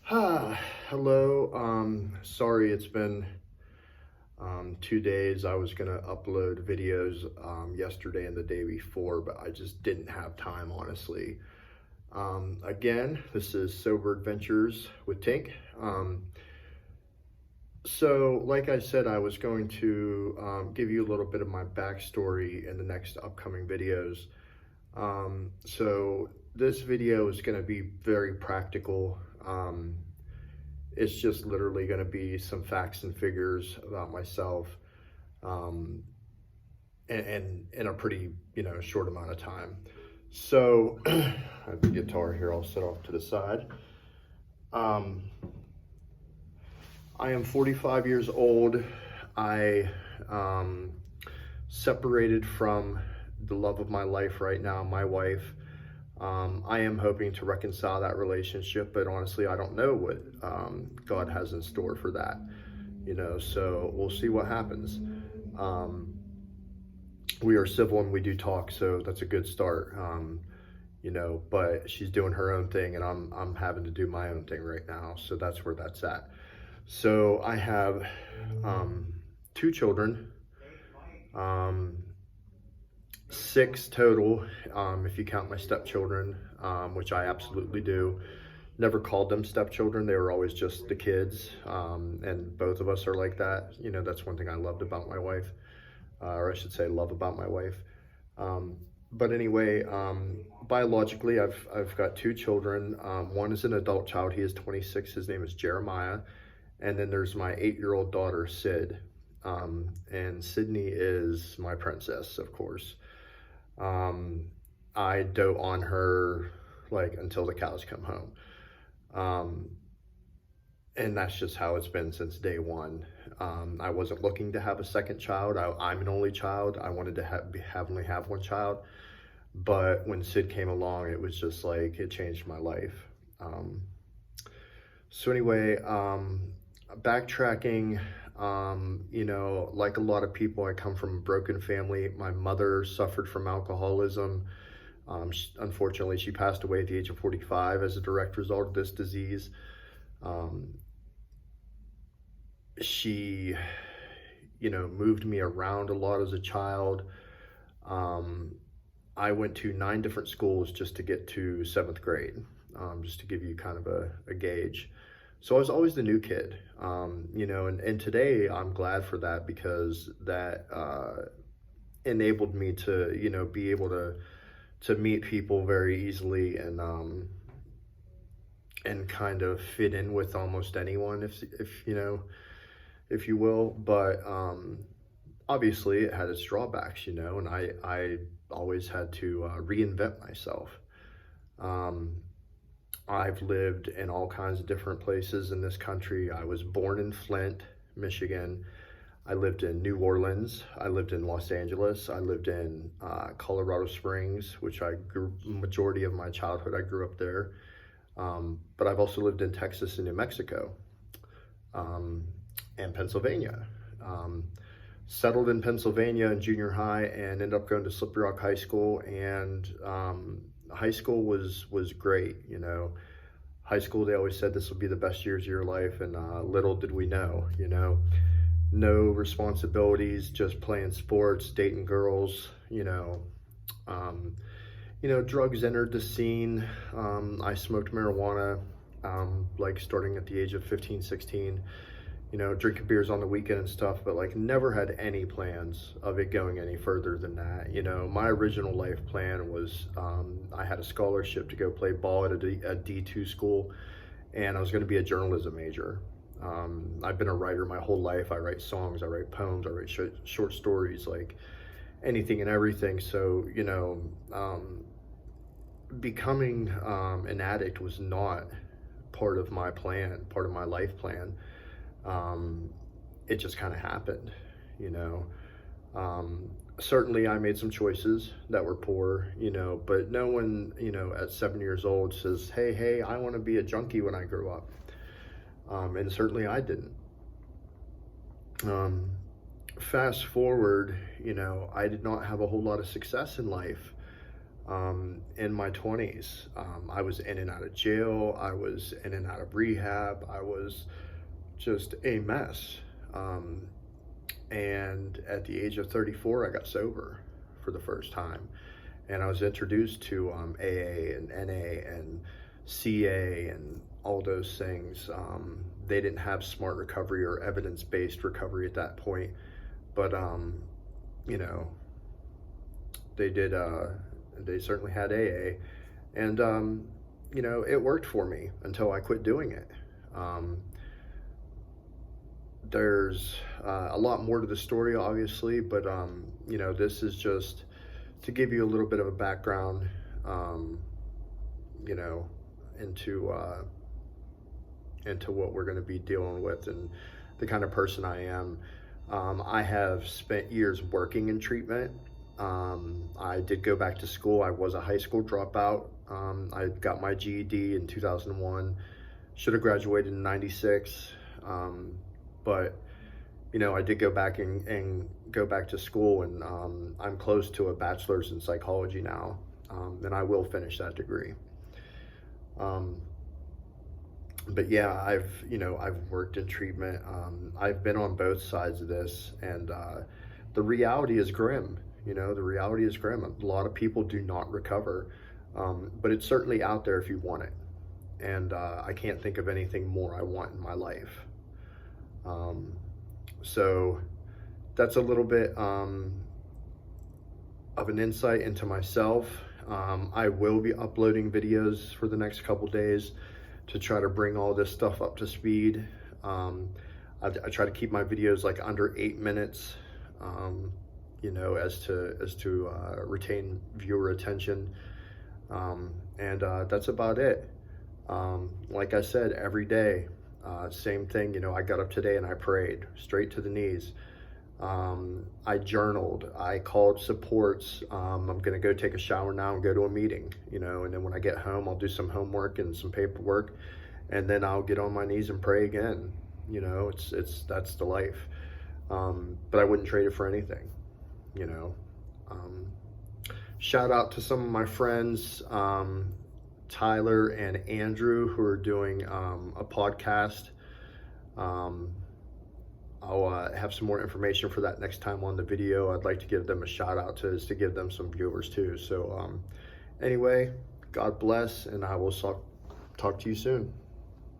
Hello. Sorry, it's been 2 days. I was gonna upload videos yesterday and the day before, but I just didn't have time, honestly. Again, this is Sober Adventures with Tink. So, like I said, I was going to give you a little bit of my backstory in the next upcoming videos. So this video is going to be very practical. It's just literally going to be some facts and figures about myself, um, and in a pretty, short amount of time. So I have the guitar here, I'll set off to the side. Um, I am 45 years old. I separated from the love of my life right now, my wife. I am hoping to reconcile that relationship, but honestly, I don't know what God has in store for that, so we'll see what happens. We are civil and we do talk, so that's a good start, but she's doing her own thing and I'm having to do my own thing right now, so that's where that's at. So I have two children, six total, if you count my stepchildren, which I absolutely do. Never called them stepchildren, they were always just the kids, and both of us are like that. That's one thing I loved about my wife, or I should say love about my wife. But anyway, biologically, I've got two children. One is an adult child, he is 26, his name is Jeremiah. And then there's my 8-year-old daughter, Sid. And Sydney is my princess, of course. I dote on her like until the cows come home. And that's just how it's been since day one. I wasn't looking to have a second child. I'm an only child. I wanted to only have one child. But when Sid came along, it was just like, it changed my life. So anyway, backtracking, like a lot of people, I come from a broken family. My mother suffered from alcoholism. Unfortunately, she passed away at the age of 45 as a direct result of this disease. She, moved me around a lot as a child. I went to 9 different schools just to get to 7th grade, just to give you kind of a gauge. So I was always the new kid, and today I'm glad for that, because that enabled me to, be able to meet people very easily and kind of fit in with almost anyone, if you will. But obviously it had its drawbacks, and I always had to reinvent myself. I've lived in all kinds of different places in this country. I was born in Flint, Michigan. I lived in New Orleans. I lived in Los Angeles. I lived in Colorado Springs, which majority of my childhood, I grew up there. But I've also lived in Texas and New Mexico, and Pennsylvania. Settled in Pennsylvania in junior high and ended up going to Slippery Rock High School, and high school was great. High school, they always said this would be the best years of your life, and little did we know. No responsibilities, just playing sports, dating girls. Drugs entered the scene. I smoked marijuana, like starting at the age of 15, 16. Drinking beers on the weekend and stuff, but like never had any plans of it going any further than that. My original life plan was, I had a scholarship to go play ball at a D2 school, and I was going to be a journalism major. I've been a writer my whole life. I write songs, I write poems, I write short stories, like anything and everything. So, becoming an addict was not part of my plan, part of my life plan. It just kind of happened, certainly I made some choices that were poor, but no one, at 7 years old says, hey, I want to be a junkie when I grow up. And certainly I didn't. Fast forward, I did not have a whole lot of success in life. in my 20s. I was in and out of jail. I was in and out of rehab. I was just a mess. And at the age of 34, I got sober for the first time. And I was introduced to AA and NA and CA and all those things. They didn't have smart recovery or evidence-based recovery at that point, but you know, they did. They certainly had AA, and you know, it worked for me until I quit doing it. There's a lot more to the story, obviously, but you know, this is just to give you a little bit of a background, you know, into what we're going to be dealing with and the kind of person I am. I have spent years working in treatment. I did go back to school. I was a high school dropout. I got my GED in 2001. Should have graduated in 96. But you know, I did go back and go back to school, and I'm close to a bachelor's in psychology now, and I will finish that degree. But yeah, I've worked in treatment. I've been on both sides of this, and the reality is grim. You know, the reality is grim. A lot of people do not recover, but it's certainly out there if you want it. And I can't think of anything more I want in my life. So that's a little bit of an insight into myself. I will be uploading videos for the next couple days to try to bring all this stuff up to speed. I try to keep my videos like under 8 minutes, you know, as to retain viewer attention. And that's about it. Like I said, every day, same thing. You know, I got up today and I prayed straight to the knees. I journaled, I called supports. I'm gonna go take a shower now and go to a meeting, you know, and then when I get home, I'll do some homework and some paperwork, and then I'll get on my knees and pray again. You know, that's the life. But I wouldn't trade it for anything, you know. Shout out to some of my friends, Tyler and Andrew, who are doing a podcast. I'll have some more information for that next time on the video. I'd like to give them a shout out to give them some viewers too. So anyway, God bless, and I will talk to you soon.